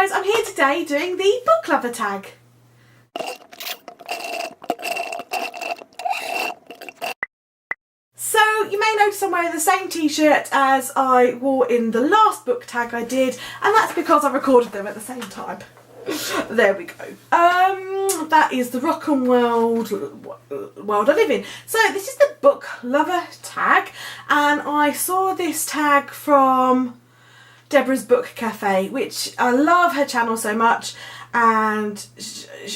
guys, I'm here today doing the book lover tag. So you may notice I'm wearing the same t-shirt as I wore in the last book tag I did, and that's because I recorded them at the same time. There we go. That is the rock and world I live in. So this is the book lover tag, and I saw this tag from Deborah's Book Cafe, which I love her channel so much, and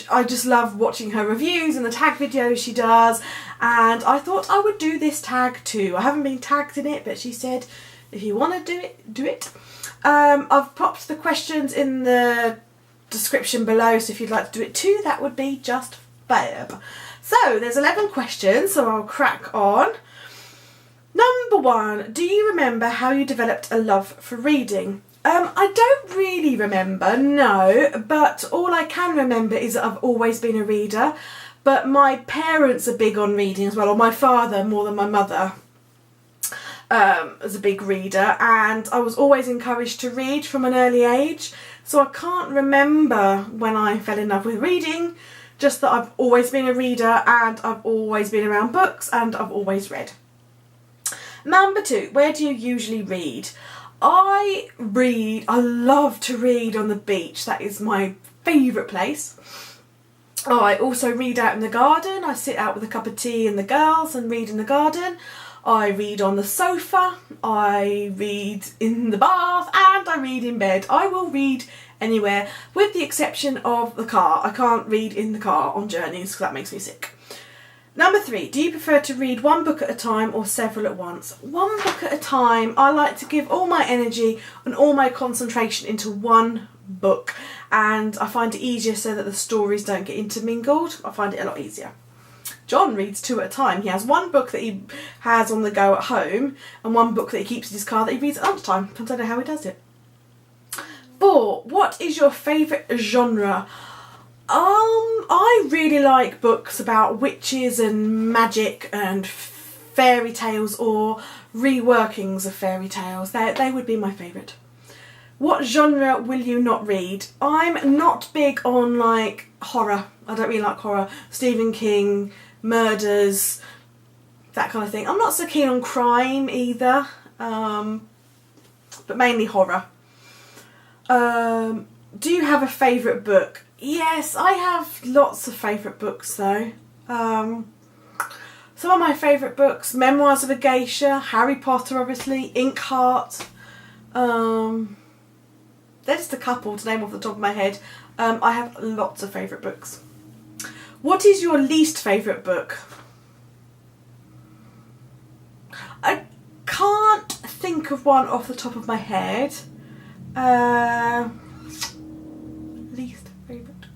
I just love watching her reviews and the tag videos she does, and I thought I would do this tag too. I haven't been tagged in it, but she said if you want to do it, do it. I've popped the questions in the description below, so if you'd like to do it too, that would be just fab. So there's 11 questions, so I'll crack on. Number 1, do you remember how you developed a love for reading? I don't really remember, no, but all I can remember is that I've always been a reader, but my parents are big on reading as well, or my father more than my mother is a big reader, and I was always encouraged to read from an early age, so I can't remember when I fell in love with reading, just that I've always been a reader and I've always been around books and I've always read. Number 2, where do you usually read? I love to read on the beach. That is my favourite place. Oh, I also read out in the garden. I sit out with a cup of tea and the girls and read in the garden. I read on the sofa, I read in the bath, and I read in bed. I will read anywhere, with the exception of the car. I can't read in the car on journeys because that makes me sick. Number 3, do you prefer to read one book at a time or several at once? One book at a time. I like to give all my energy and all my concentration into one book, and I find it easier so that the stories don't get intermingled. I find it a lot easier. John reads 2 at a time. He has one book that he has on the go at home and one book that he keeps in his car that he reads at lunchtime. I don't know how he does it. 4, what is your favourite genre? I really like books about witches and magic and fairy tales, or reworkings of fairy tales. They would be my favourite. What genre will you not read? I'm not big on like horror. I don't really like horror. Stephen King, murders, that kind of thing. I'm not so keen on crime either, but mainly horror. Do you have a favourite book? Yes, I have lots of favourite books though. Some of my favourite books: Memoirs of a Geisha, Harry Potter obviously, Inkheart. They're just a couple to name off the top of my head. I have lots of favourite books. What is your least favourite book? I can't think of one off the top of my head. Least favourite book.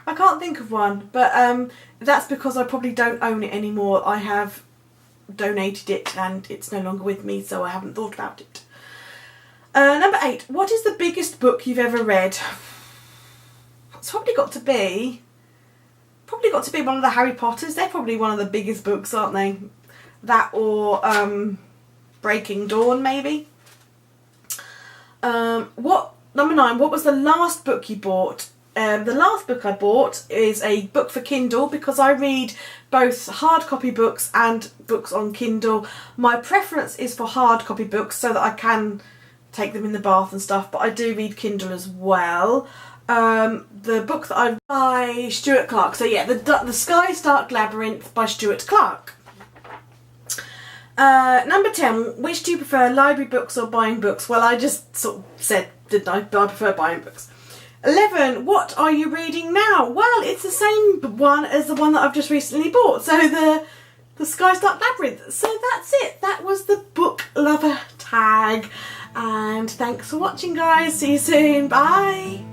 I can't think of one, but that's because I probably don't own it anymore. I have donated it and it's no longer with me, so I haven't thought about it. Number 8, what is the biggest book you've ever read? It's probably got to be one of the Harry Potters. They're probably one of the biggest books, aren't they? That or Breaking Dawn, maybe. Number 9, what was the last book you bought? The last book I bought is a book for Kindle, because I read both hard copy books and books on Kindle. My preference is for hard copy books so that I can take them in the bath and stuff, but I do read Kindle as well. The book that I by Stuart Clark. So yeah, the Sky's Dark Labyrinth by Stuart Clark. Number 10, which do you prefer, library books or buying books? Well, I just sort of said, didn't I? I prefer buying books. 11, what are you reading now? Well, it's the same one as the one that I've just recently bought. So the Sky's Dark Labyrinth. So that's it. That was the book lover tag. And thanks for watching, guys. See you soon. Bye.